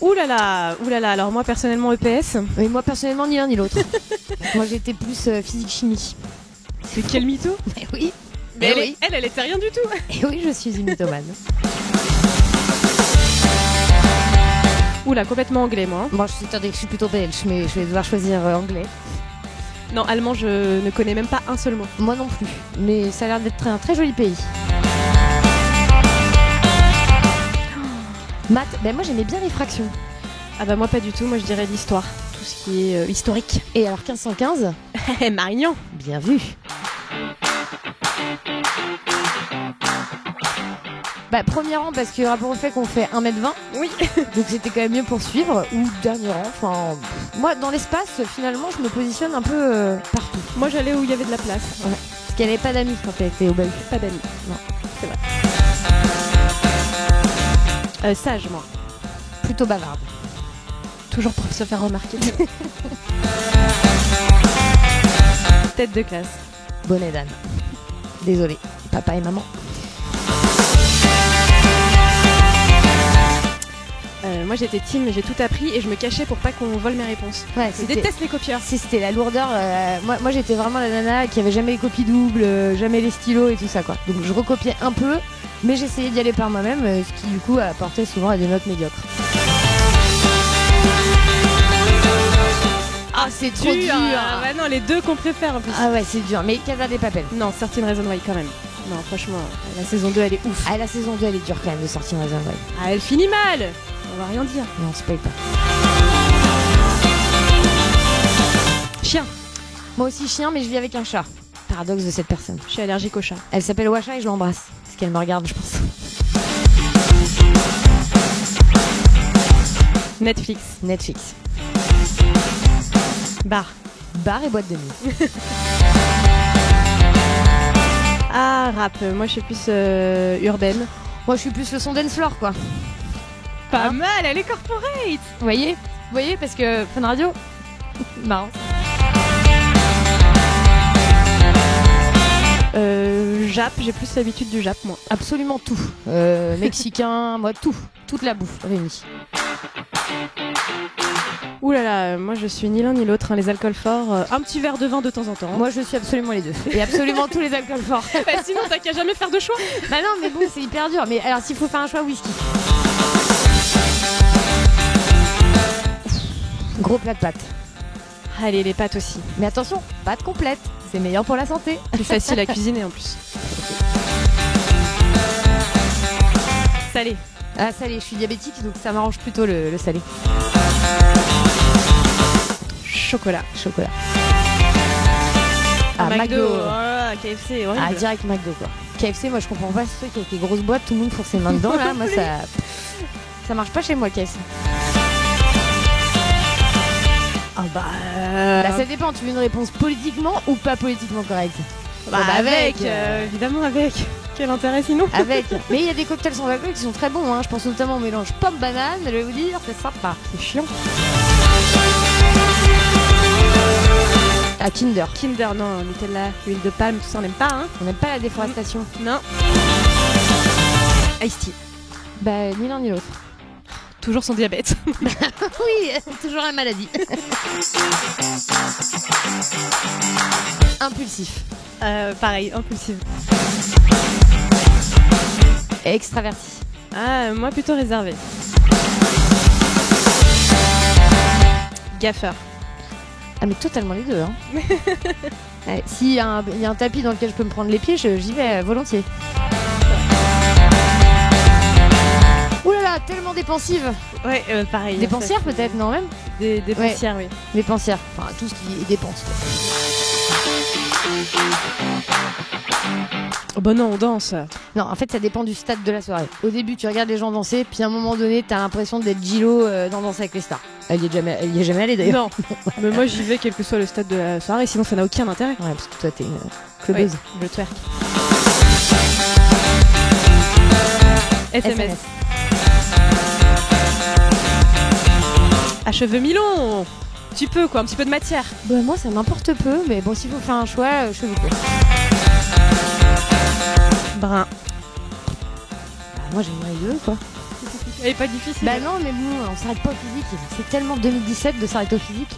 Ouh là là, alors moi personnellement EPS. Mais moi personnellement ni l'un ni l'autre. Moi j'étais plus physique-chimie. C'est quel mytho? Mais oui. Mais oui. Elle était rien du tout. Et oui, je suis une mythomane. Oula, complètement anglais moi. Bon, je suis plutôt belge, mais je vais devoir choisir anglais. Non, allemand, je ne connais même pas un seul mot. Moi non plus, mais ça a l'air d'être un très joli pays. Maths, ben moi j'aimais bien les fractions. Ah bah moi pas du tout, moi je dirais l'histoire. Tout ce qui est historique. Et alors 1515 Marignan. Bien vu. Bah premier rang parce que rapport au fait qu'on fait 1m20. Oui. Donc c'était quand même mieux pour suivre. Ou dernier rang, enfin... Moi dans l'espace, finalement je me positionne un peu partout. Moi j'allais où il y avait de la place. Ouais. Parce qu'elle n'avait pas d'amis quand elle était au bahut. Pas d'amis. Non. C'est vrai. Sage moi. Plutôt bavarde. Toujours pour se faire remarquer. Tête de classe. Bonnet d'âne. Désolée, papa et maman. Moi j'étais team, j'ai tout appris et je me cachais pour pas qu'on vole mes réponses. Ouais, Je déteste les copieurs. Si c'était la lourdeur, moi j'étais vraiment la nana qui avait jamais les copies doubles, jamais les stylos et tout ça quoi. Donc je recopiais un peu, mais j'essayais d'y aller par moi-même, ce qui du coup apportait souvent à des notes médiocres. Ah c'est trop dur. Ah bah non, les deux qu'on préfère en plus. Ah ouais c'est dur, mais Casa de Papel. Non, Certain Reason Why quand même. Non franchement, la saison 2 elle est ouf. Ah la saison 2 elle est dure quand même de sortir Reason Why. Ah elle finit mal. On va rien dire. Non spoil pas. Chien. Moi aussi chien, mais je vis avec un chat. Paradoxe de cette personne. Je suis allergique au chat. Elle s'appelle Washa et je l'embrasse. Parce qu'elle me regarde je pense. Netflix. Bar et boîte de nuit. Ah rap, moi je suis plus urbaine. Moi je suis plus le son dance floor quoi. Pas mal, elle est corporate. Vous voyez parce que Fun Radio. Marrant. Jap, j'ai plus l'habitude du Jap moi. Absolument tout. Mexicain, moi tout. Toute la bouffe réunie. Ouh là là, moi je suis ni l'un ni l'autre, hein, les alcools forts, un petit verre de vin de temps en temps. Moi je suis absolument les deux. Et absolument tous les alcools forts. Bah, sinon t'as qu'à jamais faire de choix. Bah non mais bon c'est hyper dur. Mais alors s'il faut faire un choix, whisky. Gros plat de pâtes. Allez, les pâtes aussi. Mais attention, pâtes complètes. C'est meilleur pour la santé. Plus facile à cuisiner en plus. Salé. Ah salé, je suis diabétique donc ça m'arrange plutôt le salé. Chocolat. Ah McDo. Oh, KFC, horrible. Ah direct McDo quoi. KFC moi je comprends pas ce truc avec les grosses boîtes, tout le monde fourre ses mains dedans là. Moi ça marche pas chez moi le KFC. Ah bah... Là, ça dépend, tu veux une réponse politiquement ou pas politiquement correcte? Bah avec, évidemment avec. Quel intérêt sinon? Avec. Mais il y a des cocktails sans alcool qui sont très bons, hein. Je pense notamment au mélange pomme-banane, je vais vous dire, c'est sympa. C'est chiant. Ah, Kinder. Kinder, non, Nutella, huile de palme, tout ça on n'aime pas, hein. On n'aime pas la déforestation. Non. Ice tea. Bah, ni l'un ni l'autre. Toujours son diabète. Oui, toujours la maladie. Impulsif. Pareil, impulsive. Extraverti. Ah, moi plutôt réservé. Gaffeur. Ah mais totalement les deux, hein. Ouais, s'il y a un tapis dans lequel je peux me prendre les pieds, j'y vais volontiers. Ouh là là, tellement dépensive. Ouais, pareil. Dépensière ça, peut-être, non même? Dépensière, oui. Dépensière, enfin tout ce qui est dépense. Oh bah non, on danse. Non, en fait ça dépend du stade de la soirée. Au début tu regardes les gens danser, puis à un moment donné t'as l'impression d'être Gilo dans Danse avec les stars. Elle y est jamais allée d'ailleurs. Non, mais moi j'y vais quel que soit le stade de la soirée, sinon ça n'a aucun intérêt. Ouais, parce que toi t'es une clubeuse. Oui, je twerk. SMS. À cheveux mi-longs. Tu peux quoi, un petit peu de matière. Bah moi ça m'importe peu, mais bon s'il faut faire un choix, cheveux courts. Brun. moi j'aimerais deux quoi. Elle est pas difficile. Bah non, mais bon, on s'arrête pas au physique. C'est tellement 2017 de s'arrêter au physique.